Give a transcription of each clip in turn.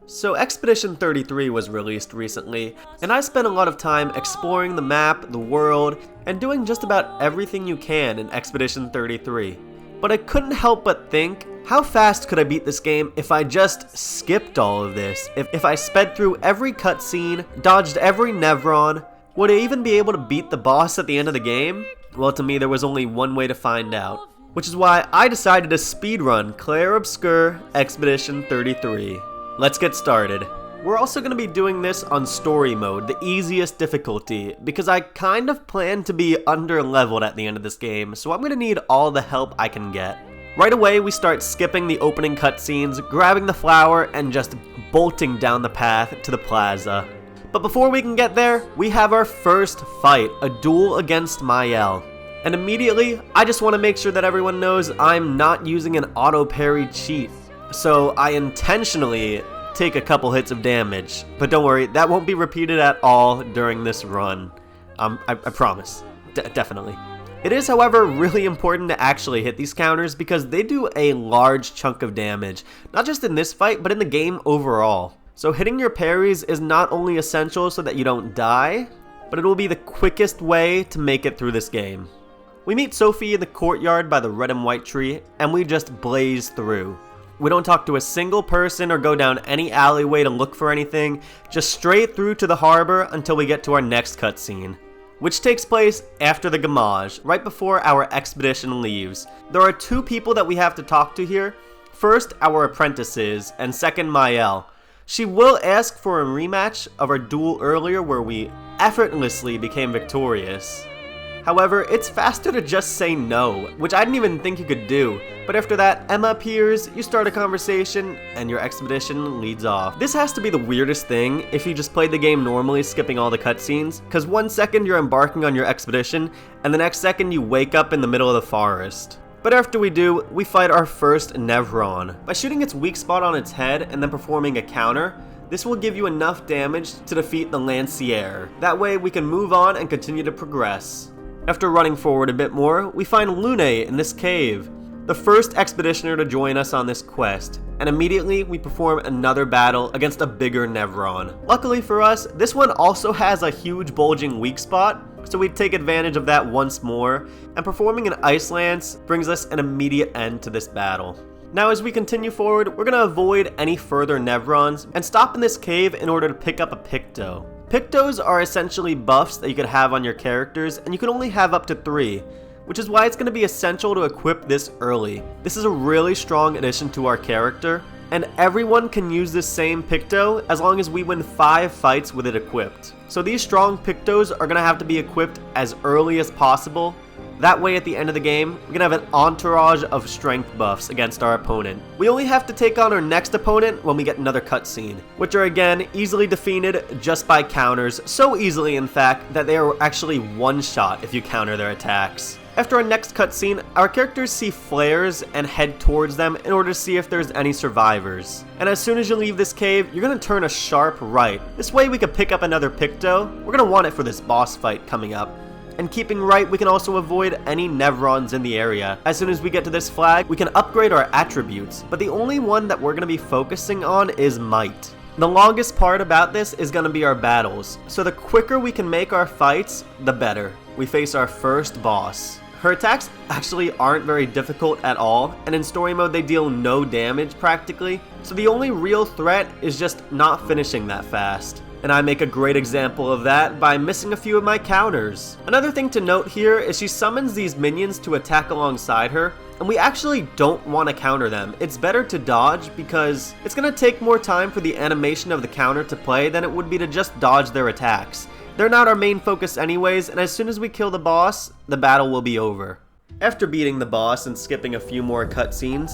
So Expedition 33 was released recently, and I spent a lot of time exploring the map, the world, and doing just about everything you can in Expedition 33. But I couldn't help but think, how fast could I beat this game if I just skipped all of this? If I sped through every cutscene, dodged every Nevron, would I even be able to beat the boss at the end of the game? Well, to me there was only one way to find out, which is why I decided to speedrun Clair Obscur Expedition 33. Let's get started. We're also going to be doing this on story mode, the easiest difficulty, because I kind of plan to be under leveled at the end of this game, so I'm going to need all the help I can get. Right away we start skipping the opening cutscenes, grabbing the flower, and just bolting down the path to the plaza. But before we can get there, we have our first fight, a duel against Mael. And immediately, I just want to make sure that everyone knows I'm not using an auto parry cheat. So I intentionally take a couple hits of damage, but don't worry, that won't be repeated at all during this run. I promise, definitely. It is, however, really important to actually hit these counters because they do a large chunk of damage, not just in this fight, but in the game overall. So hitting your parries is not only essential so that you don't die, but it will be the quickest way to make it through this game. We meet Sophie in the courtyard by the red and white tree, and we just blaze through. We don't talk to a single person or go down any alleyway to look for anything, just straight through to the harbor until we get to our next cutscene, which takes place after the Gamage, right before our expedition leaves. There are two people that we have to talk to here. First, our apprentices, and second, Mael. She will ask for a rematch of our duel earlier where we effortlessly became victorious. However, it's faster to just say no, which I didn't even think you could do. But after that, Emma appears, you start a conversation, and your expedition leads off. This has to be the weirdest thing if you just played the game normally, skipping all the cutscenes, because 1 second you're embarking on your expedition, and the next second you wake up in the middle of the forest. But after we do, we fight our first Nevron. By shooting its weak spot on its head and then performing a counter, this will give you enough damage to defeat the Lancier. That way we can move on and continue to progress. After running forward a bit more, we find Lune in this cave, the first expeditioner to join us on this quest, and immediately we perform another battle against a bigger Nevron. Luckily for us, this one also has a huge bulging weak spot, so we take advantage of that once more, and performing an Ice Lance brings us an immediate end to this battle. Now as we continue forward, we're going to avoid any further Nevrons and stop in this cave in order to pick up a Picto. Pictos are essentially buffs that you could have on your characters, and you can only have up to 3, which is why it's going to be essential to equip this early. This is a really strong addition to our character, and everyone can use this same Picto as long as we win 5 fights with it equipped. So these strong Pictos are going to have to be equipped as early as possible. That way at the end of the game, we're going to have an entourage of strength buffs against our opponent. We only have to take on our next opponent when we get another cutscene, which are again easily defeated just by counters, so easily in fact that they are actually one-shot if you counter their attacks. After our next cutscene, our characters see flares and head towards them in order to see if there's any survivors. And as soon as you leave this cave, you're going to turn a sharp right. This way we can pick up another Picto. We're going to want it for this boss fight coming up. And keeping right, we can also avoid any Nevrons in the area. As soon as we get to this flag, we can upgrade our attributes, but the only one that we're going to be focusing on is Might. The longest part about this is going to be our battles, so the quicker we can make our fights, the better. We face our first boss. Her attacks actually aren't very difficult at all, and in story mode they deal no damage practically, so the only real threat is just not finishing that fast. And I make a great example of that by missing a few of my counters. Another thing to note here is she summons these minions to attack alongside her, and we actually don't want to counter them. It's better to dodge because it's going to take more time for the animation of the counter to play than it would be to just dodge their attacks. They're not our main focus anyways, and as soon as we kill the boss, the battle will be over. After beating the boss and skipping a few more cutscenes,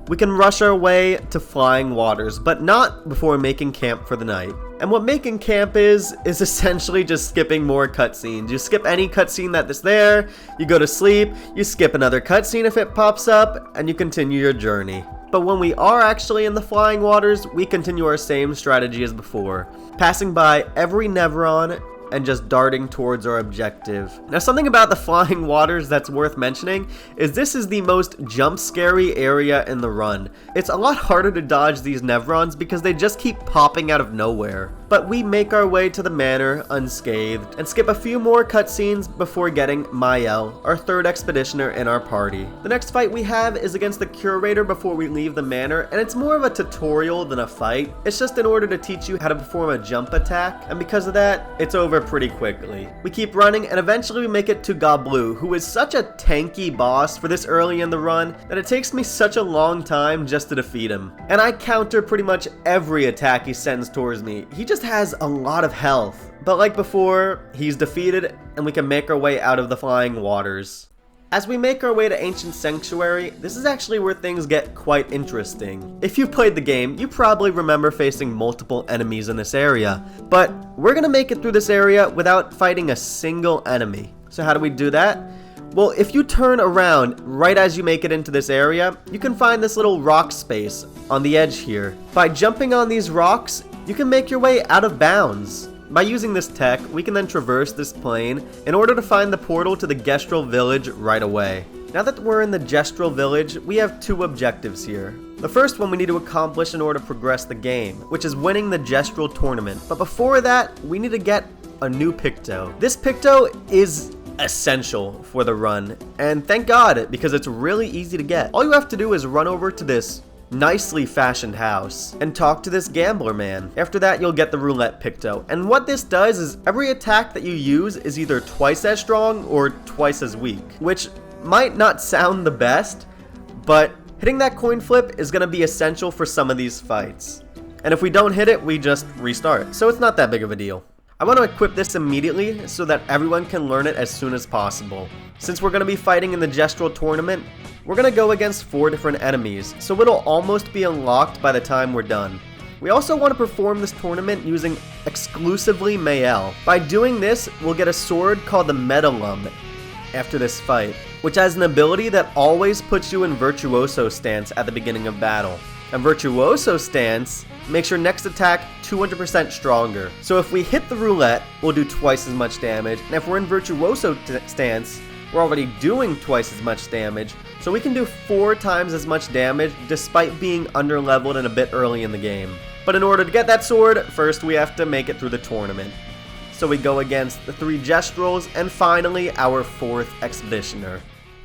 we can rush our way to Flying Waters, but not before making camp for the night. And what making camp is essentially just skipping more cutscenes. You skip any cutscene that is there, you go to sleep, you skip another cutscene if it pops up, and you continue your journey. But when we are actually in the Flying Waters, we continue our same strategy as before, passing by every Nevron and just darting towards our objective. Now, something about the flying waters that's worth mentioning is this is the most jump scary area in the run. It's a lot harder to dodge these Nevrons because they just keep popping out of nowhere. But we make our way to the manor unscathed and skip a few more cutscenes before getting Mael, our third expeditioner in our party. The next fight we have is against the curator before we leave the manor, and it's more of a tutorial than a fight. It's just in order to teach you how to perform a jump attack, and because of that, it's over pretty quickly. We keep running and eventually we make it to Goblu, who is such a tanky boss for this early in the run that it takes me such a long time just to defeat him. And I counter pretty much every attack he sends towards me. He just has a lot of health. But like before, he's defeated and we can make our way out of the flying waters. As we make our way to Ancient Sanctuary, this is actually where things get quite interesting. If you've played the game, you probably remember facing multiple enemies in this area, but we're gonna make it through this area without fighting a single enemy. So how do we do that? Well, if you turn around right as you make it into this area, you can find this little rock space on the edge here. By jumping on these rocks, you can make your way out of bounds. By using this tech, we can then traverse this plane in order to find the portal to the Gestrel village right away. Now that we're in the Gestrel village, we have two objectives here. The first one we need to accomplish in order to progress the game, which is winning the Gestrel tournament. But before that, we need to get a new Picto. This Picto is essential for the run, and thank God, because it's really easy to get. All you have to do is run over to this nicely fashioned house and talk to this gambler man. After that, you'll get the roulette Picto, and what this does is every attack that you use is either twice as strong or twice as weak, which might not sound the best, but hitting that coin flip is going to be essential for some of these fights. And if we don't hit it, we just restart, so it's not that big of a deal. I want to equip this immediately so that everyone can learn it as soon as possible. Since we're going to be fighting in the Gestrel tournament, we're going to go against 4 different enemies, so it'll almost be unlocked by the time we're done. We also want to perform this tournament using exclusively Mael. By doing this, we'll get a sword called the Metalum after this fight, which has an ability that always puts you in Virtuoso stance at the beginning of battle. And Virtuoso stance makes your next attack 200% stronger. So if we hit the roulette, we'll do twice as much damage, and if we're in Virtuoso stance, we're already doing twice as much damage, so we can do 4 times as much damage despite being underleveled and a bit early in the game. But in order to get that sword, first we have to make it through the tournament. So we go against the 3 Gestrels and finally our 4th Expeditioner.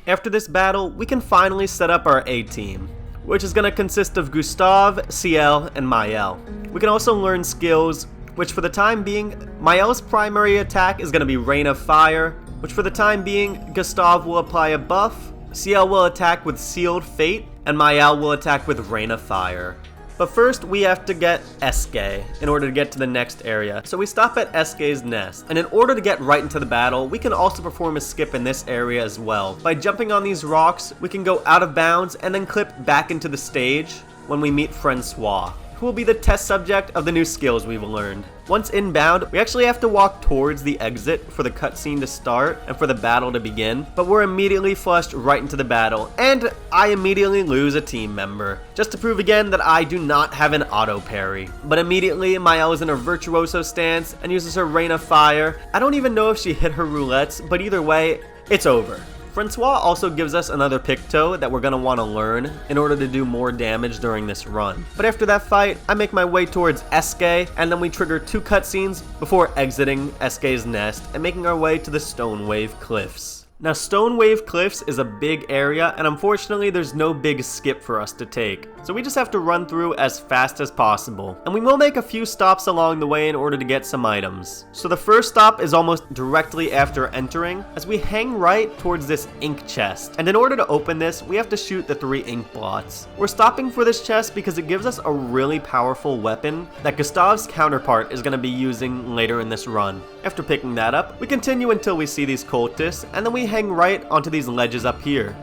After this battle, we can finally set up our A-team, which is going to consist of Gustav, Ciel, and Mael. We can also learn skills, which for the time being, Mael's primary attack is going to be Rain of Fire, which for the time being, Gustav will apply a buff, Ciel will attack with Sealed Fate, and Mael will attack with Rain of Fire. But first, we have to get Eske in order to get to the next area. So we stop at Eske's nest, and in order to get right into the battle, we can also perform a skip in this area as well. By jumping on these rocks, we can go out of bounds and then clip back into the stage when we meet Francois, who will be the test subject of the new skills we've learned. Once inbound, we actually have to walk towards the exit for the cutscene to start and for the battle to begin, but we're immediately flushed right into the battle, and I immediately lose a team member, just to prove again that I do not have an auto parry. But immediately, Mael is in her Virtuoso stance and uses her Rain of Fire. I don't even know if she hit her roulettes, but either way, it's over. Francois also gives us another Picto that we're going to want to learn in order to do more damage during this run. But after that fight, I make my way towards Eske, and then we trigger 2 cutscenes before exiting Eske's nest and making our way to the Stone Wave Cliffs. Now, Stone Wave Cliffs is a big area, and unfortunately there's no big skip for us to take, so we just have to run through as fast as possible. And we will make a few stops along the way in order to get some items. So the first stop is almost directly after entering, as we hang right towards this ink chest. And in order to open this, we have to shoot the 3 ink blots. We're stopping for this chest because it gives us a really powerful weapon that Gustav's counterpart is going to be using later in this run. After picking that up, we continue until we see these cultists, and then we hang right onto these ledges up here.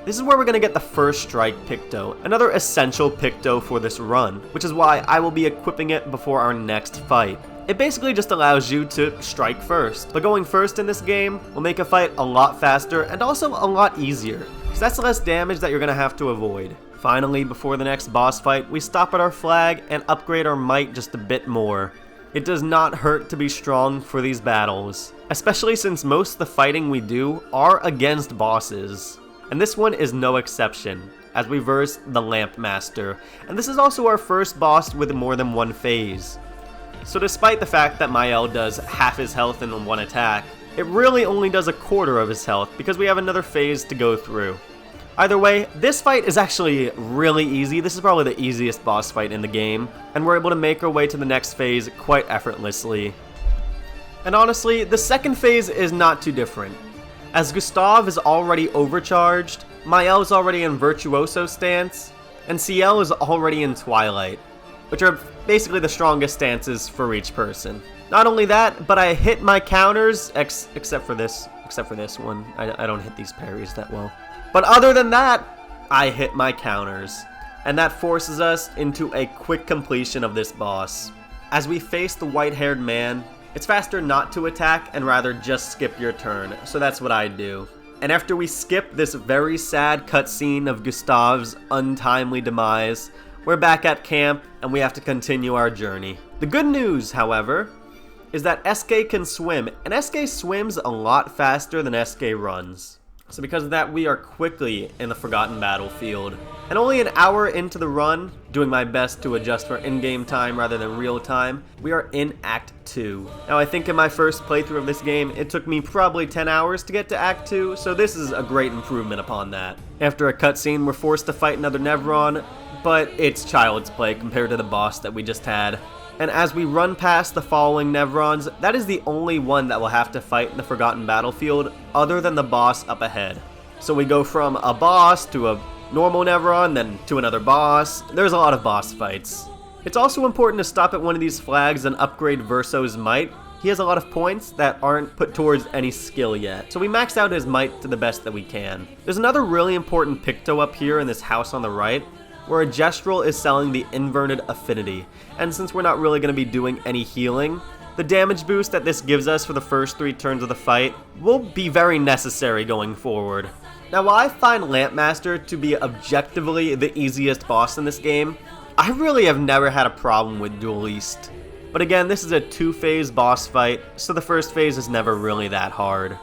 This is where we're going to get the first strike Picto, another essential Picto for this run, which is why I will be equipping it before our next fight. It basically just allows you to strike first, but going first in this game will make a fight a lot faster and also a lot easier, because that's less damage that you're going to have to avoid. Finally, before the next boss fight, we stop at our flag and upgrade our might just a bit more. It does not hurt to be strong for these battles, especially since most of the fighting we do are against bosses. And this one is no exception, as we verse the Lamp Master, and this is also our first boss with more than one phase. So despite the fact that Mael does half his health in one attack, it really only does a quarter of his health because we have another phase to go through. Either way, this fight is actually really easy. This is probably the easiest boss fight in the game, and we're able to make our way to the next phase quite effortlessly. And honestly, the second phase is not too different. As Gustav is already overcharged, Mael is already in Virtuoso stance, and Ciel is already in Twilight, which are basically the strongest stances for each person. Not only that, but I hit my counters, except for this one. I don't hit these parries that well. But other than that, I hit my counters, and that forces us into a quick completion of this boss. As we face the white-haired man, it's faster not to attack and rather just skip your turn, so that's what I do. And after we skip this very sad cutscene of Gustav's untimely demise, we're back at camp and we have to continue our journey. The good news, however, is that SK can swim, and SK swims a lot faster than SK runs. So because of that, we are quickly in the Forgotten Battlefield. And only an hour into the run, doing my best to adjust for in-game time rather than real time, we are in Act 2. Now I think in my first playthrough of this game, it took me probably 10 hours to get to Act 2, so this is a great improvement upon that. After a cutscene, we're forced to fight another Nevron, but it's child's play compared to the boss that we just had. And as we run past the following Nevrons, that is the only one that we'll have to fight in the Forgotten Battlefield other than the boss up ahead. So we go from a boss to a normal Nevron, then to another boss. There's a lot of boss fights. It's also important to stop at one of these flags and upgrade Verso's might. He has a lot of points that aren't put towards any skill yet, so we max out his might to the best that we can. There's another really important Picto up here in this house on the right, where a Gestrel is selling the Inverted Affinity, and since we're not really going to be doing any healing, the damage boost that this gives us for the first 3 turns of the fight will be very necessary going forward. Now while I find Lamp Master to be objectively the easiest boss in this game, I really have never had a problem with Duel East. But again, this is a 2-phase boss fight, so the first phase is never really that hard.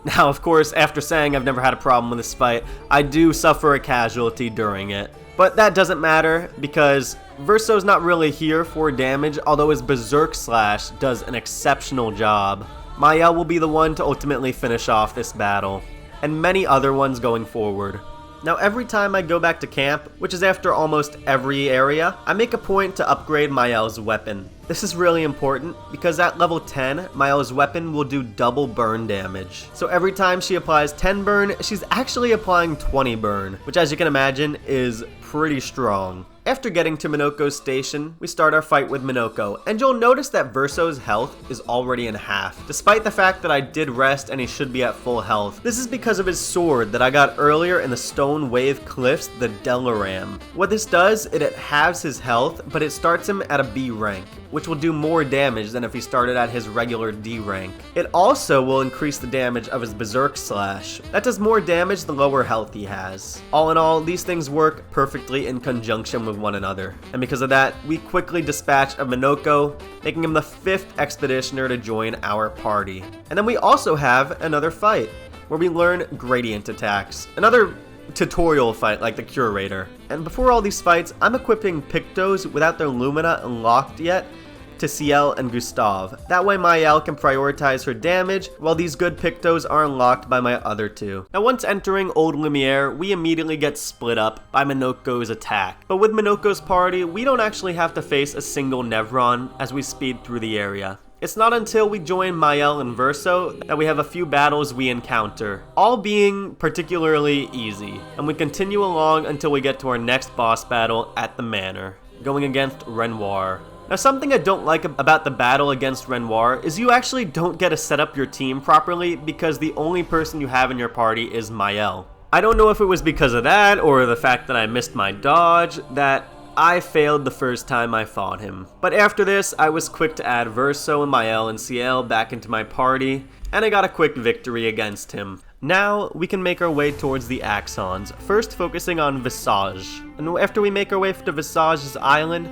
Now of course, after saying I've never had a problem with this fight, I do suffer a casualty during it. But that doesn't matter, because Verso's not really here for damage, although his Berserk Slash does an exceptional job. Mael will be the one to ultimately finish off this battle, and many other ones going forward. Now every time I go back to camp, which is after almost every area, I make a point to upgrade Mael's weapon. This is really important because at level 10, Mael's weapon will do double burn damage. So every time she applies 10 burn, she's actually applying 20 burn, which as you can imagine is pretty strong. After getting to Minoko's station, we start our fight with Minoko, and you'll notice that Verso's health is already in half, despite the fact that I did rest and he should be at full health. This is because of his sword that I got earlier in the Stone Wave Cliffs, the Delaram. What this does, it halves his health, but it starts him at a B rank, which will do more damage than if he started at his regular D rank. It also will increase the damage of his Berserk Slash. That does more damage the lower health he has. All in all, these things work perfectly in conjunction with one another. And because of that, we quickly dispatch a Minoko, making him the 5th Expeditioner to join our party. And then we also have another fight, where we learn Gradient attacks. Another tutorial fight like the Curator. And before all these fights, I'm equipping Pictos without their Lumina unlocked yet to Ciel and Gustav. That way Mael can prioritize her damage, while these good Pictos are unlocked by my other 2. Now once entering Old Lumiere, we immediately get split up by Minoko's attack. But with Minoko's party, we don't actually have to face a single Nevron as we speed through the area. It's not until we join Mael and Verso that we have a few battles we encounter, all being particularly easy, and we continue along until we get to our next boss battle at the Manor, going against Renoir. Now something I don't like about the battle against Renoir is you actually don't get to set up your team properly because the only person you have in your party is Mael. I don't know if it was because of that or the fact that I missed my dodge that I failed the first time I fought him. But after this, I was quick to add Verso and Mael and Ciel back into my party, and I got a quick victory against him. Now, we can make our way towards the Axons, first focusing on Visage. And after we make our way to Visage's island,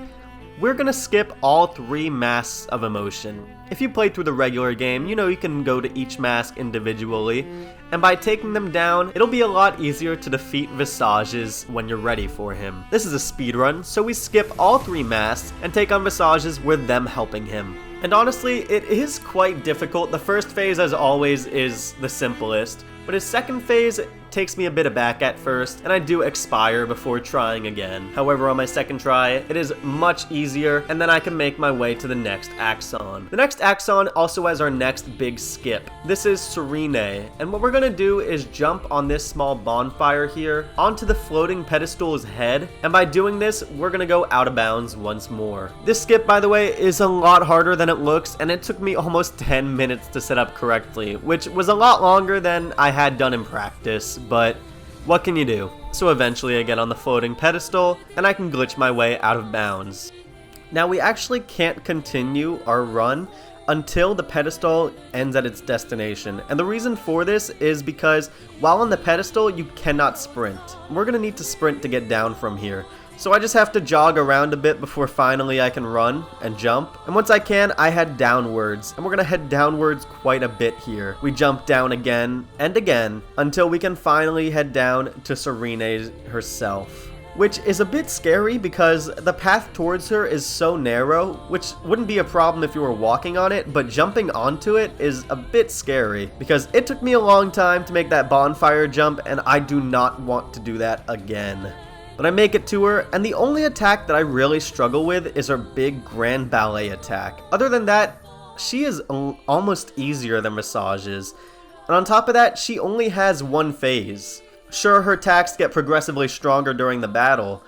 we're gonna skip all 3 masks of emotion. If you played through the regular game, you know you can go to each mask individually, and by taking them down, it'll be a lot easier to defeat Visages when you're ready for him. This is a speedrun, so we skip all 3 masks and take on Visages with them helping him. And honestly, it is quite difficult. The first phase, as always, is the simplest, but his second phase takes me a bit aback at first, and I do expire before trying again. However, on my second try, it is much easier, and then I can make my way to the next Axon. The next Axon also has our next big skip. This is Serene, and what we're gonna do is jump on this small bonfire here onto the floating pedestal's head, and by doing this, we're gonna go out of bounds once more. This skip, by the way, is a lot harder than it looks, and it took me almost 10 minutes to set up correctly, which was a lot longer than I had done in practice. But what can you do? So eventually I get on the floating pedestal and I can glitch my way out of bounds. Now we actually can't continue our run until the pedestal ends at its destination, and the reason for this is because while on the pedestal you cannot sprint. We're gonna need to sprint to get down from here. So I just have to jog around a bit before finally I can run and jump. And once I can, I head downwards. And we're gonna head downwards quite a bit here. We jump down again and again until we can finally head down to Serene herself. Which is a bit scary because the path towards her is so narrow, which wouldn't be a problem if you were walking on it, but jumping onto it is a bit scary because it took me a long time to make that bonfire jump, and I do not want to do that again. But I make it to her, and the only attack that I really struggle with is her big grand ballet attack. Other than that, she is almost easier than Visages. And on top of that, she only has 1 phase. Sure, her attacks get progressively stronger during the battle,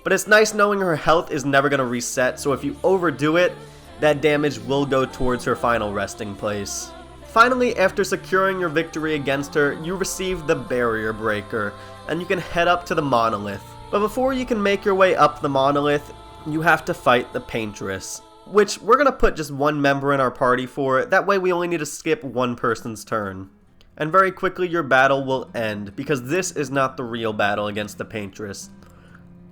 but it's nice knowing her health is never going to reset, so if you overdo it, that damage will go towards her final resting place. Finally, after securing your victory against her, you receive the barrier breaker, and you can head up to the monolith. But before you can make your way up the monolith, you have to fight the Paintress, which we're going to put just 1 member in our party for. That way we only need to skip 1 person's turn. And very quickly your battle will end, because this is not the real battle against the Paintress.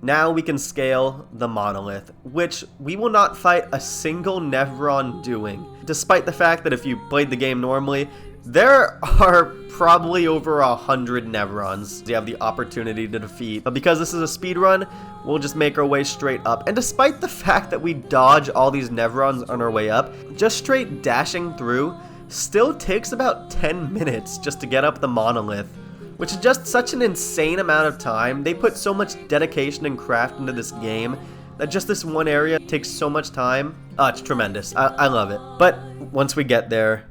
Now we can scale the monolith, which we will not fight a single Nevron doing, despite the fact that if you played the game normally, there are probably over 100 Nevrons you have the opportunity to defeat. But because this is a speedrun, we'll just make our way straight up. And despite the fact that we dodge all these Nevrons on our way up, just straight dashing through still takes about 10 minutes just to get up the monolith, which is just such an insane amount of time. They put so much dedication and craft into this game that just this one area takes so much time. Oh, it's tremendous. I love it. But once we get there,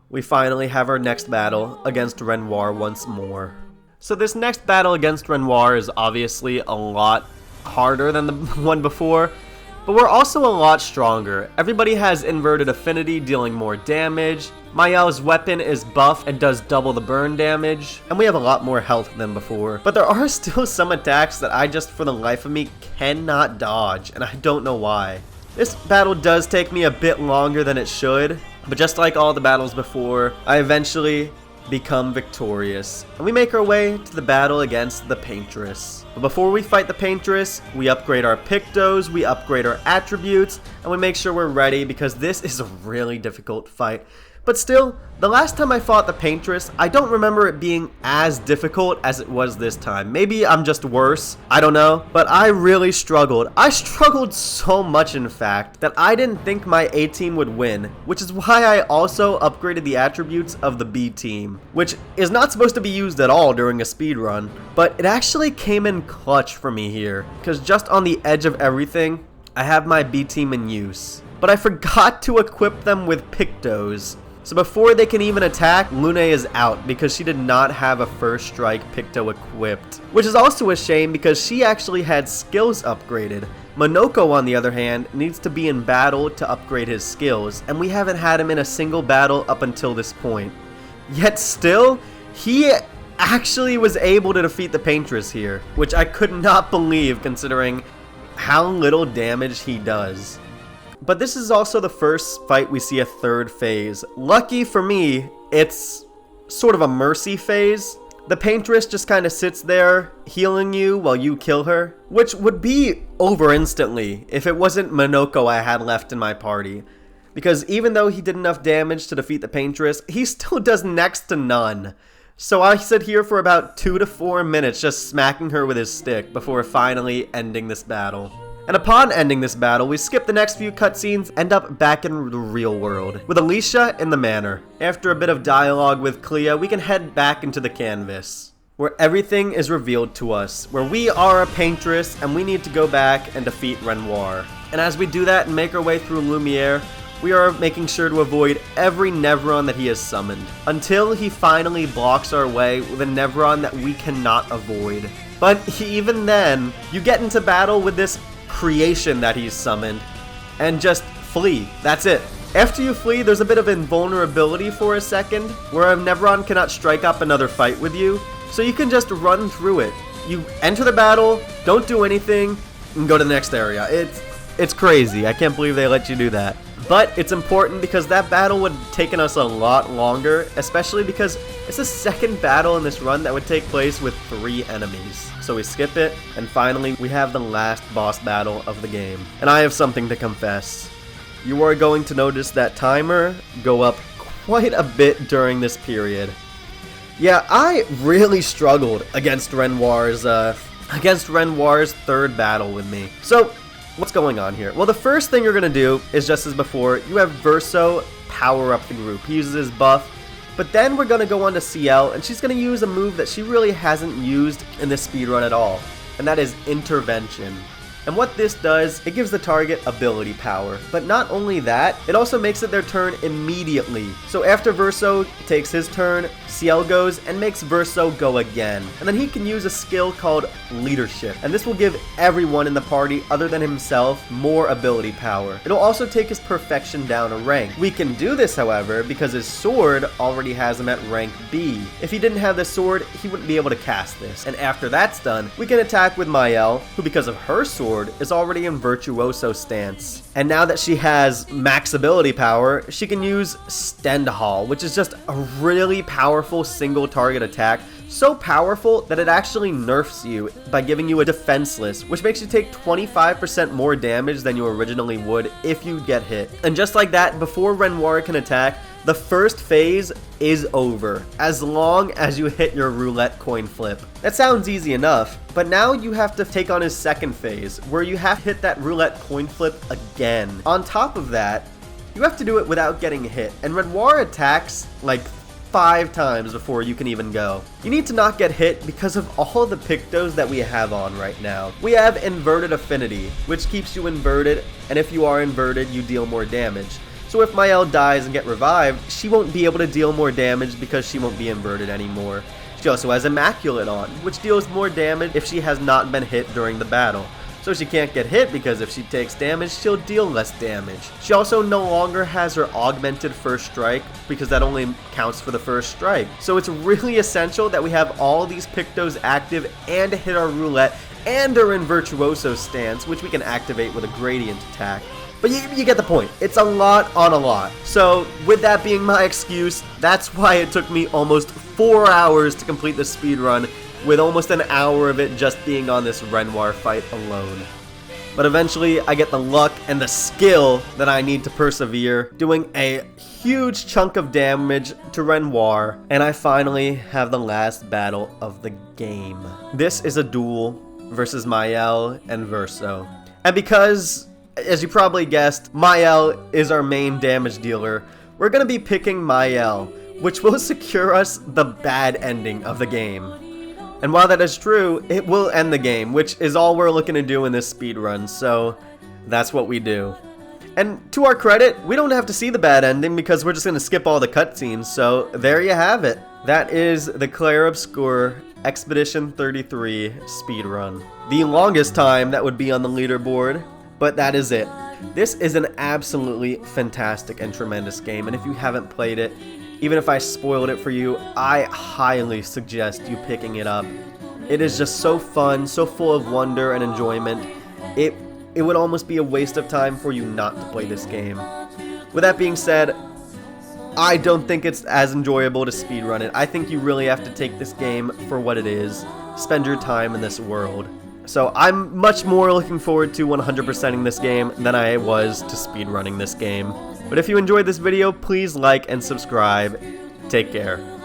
we finally have our next battle against Renoir once more. So this next battle against Renoir is obviously a lot harder than the one before, but we're also a lot stronger. Everybody has inverted affinity, dealing more damage. Mayel's weapon is buff and does double the burn damage, and we have a lot more health than before. But there are still some attacks that I just, for the life of me, cannot dodge, and I don't know why. This battle does take me a bit longer than it should, but just like all the battles before, I eventually become victorious, and we make our way to the battle against the Paintress. But before we fight the Paintress, we upgrade our Pictos, we upgrade our attributes, and we make sure we're ready because this is a really difficult fight. But still, the last time I fought the Paintress, I don't remember it being as difficult as it was this time. Maybe I'm just worse, I don't know, but I really struggled. I struggled so much, in fact, that I didn't think my A team would win, which is why I also upgraded the attributes of the B team, which is not supposed to be used at all during a speedrun, but it actually came in clutch for me here, because just on the edge of everything, I have my B team in use. But I forgot to equip them with Pictos. So before they can even attack, Lune is out because she did not have a first strike Picto equipped. Which is also a shame because she actually had skills upgraded. Monoko, on the other hand, needs to be in battle to upgrade his skills, and we haven't had him in a single battle up until this point. Yet still, he actually was able to defeat the Paintress here, which I could not believe considering how little damage he does. But this is also the first fight we see a 3rd phase. Lucky for me, it's sort of a mercy phase. The paintress just kind of sits there healing you while you kill her, which would be over instantly if it wasn't Minoko I had left in my party. Because even though he did enough damage to defeat the paintress, he still does next to none. So I sit here for about 2 to 4 minutes just smacking her with his stick before finally ending this battle. And upon ending this battle, we skip the next few cutscenes, end up back in the real world, with Alicia in the manor. After a bit of dialogue with Clea, we can head back into the canvas, where everything is revealed to us, where we are a paintress and we need to go back and defeat Renoir. And as we do that and make our way through Lumiere, we are making sure to avoid every Nevron that he has summoned, until he finally blocks our way with a Nevron that we cannot avoid. But even then, you get into battle with this creation that he's summoned, and just flee. That's it. After you flee, there's a bit of invulnerability for a second, where a Nevron cannot strike up another fight with you, so you can just run through it. You enter the battle, don't do anything, and go to the next area. It's crazy. I can't believe they let you do that. But it's important because that battle would have taken us a lot longer, especially because it's the second battle in this run that would take place with 3 enemies. So we skip it, and finally we have the last boss battle of the game. And I have something to confess. You are going to notice that timer go up quite a bit during this period. Yeah, I really struggled against Renoir's 3rd battle with me. So what's going on here? Well, the first thing you're going to do is just as before, you have Verso power up the group. He uses his buff, but then we're going to go on to CL, and she's going to use a move that she really hasn't used in this speedrun at all, and that is Intervention. And what this does, it gives the target ability power. But not only that, it also makes it their turn immediately. So after Verso takes his turn, CL goes and makes Verso go again. And then he can use a skill called Leadership. And this will give everyone in the party other than himself more ability power. It'll also take his perfection down a rank. We can do this, however, because his sword already has him at rank B. If he didn't have the sword, he wouldn't be able to cast this. And after that's done, we can attack with Mael, who because of her sword is already in Virtuoso stance. And now that she has max ability power, she can use Stendhal, which is just a really powerful single target attack. So powerful that it actually nerfs you by giving you a defenseless, which makes you take 25% more damage than you originally would if you get hit. And just like that, before Renoir can attack, the first phase is over, as long as you hit your roulette coin flip. That sounds easy enough, but now you have to take on his second phase, where you have to hit that roulette coin flip again. On top of that, you have to do it without getting hit, and Renoir attacks like 5 times before you can even go. You need to not get hit because of all the Pictos that we have on right now. We have Inverted Affinity, which keeps you inverted, and if you are inverted, you deal more damage. So if Mael dies and get revived, she won't be able to deal more damage because she won't be inverted anymore. She also has Immaculate on, which deals more damage if she has not been hit during the battle. So she can't get hit because if she takes damage, she'll deal less damage. She also no longer has her augmented first strike because that only counts for the first strike. So it's really essential that we have all these Pictos active and hit our roulette and are in Virtuoso stance, which we can activate with a gradient attack. But you get the point. It's a lot on a lot. So with that being my excuse, that's why it took me almost 4 hours to complete the speedrun, with almost an hour of it just being on this Renoir fight alone. But eventually I get the luck and the skill that I need to persevere, doing a huge chunk of damage to Renoir, and I finally have the last battle of the game. This is a duel versus Mael and Verso. And because, as you probably guessed, Mael is our main damage dealer, we're going to be picking Mael, which will secure us the bad ending of the game. And while that is true, it will end the game, which is all we're looking to do in this speedrun, so that's what we do. And to our credit, we don't have to see the bad ending because we're just going to skip all the cutscenes, so there you have it. That is the Clair Obscur Expedition 33 speedrun. The longest time that would be on the leaderboard, but that is it. This is an absolutely fantastic and tremendous game, and if you haven't played it, even if I spoiled it for you, I highly suggest you picking it up. It is just so fun, so full of wonder and enjoyment. It would almost be a waste of time for you not to play this game. With that being said, I don't think it's as enjoyable to speedrun it. I think you really have to take this game for what it is, spend your time in this world. So I'm much more looking forward to 100%ing this game than I was to speedrunning this game. But if you enjoyed this video, please like and subscribe. Take care.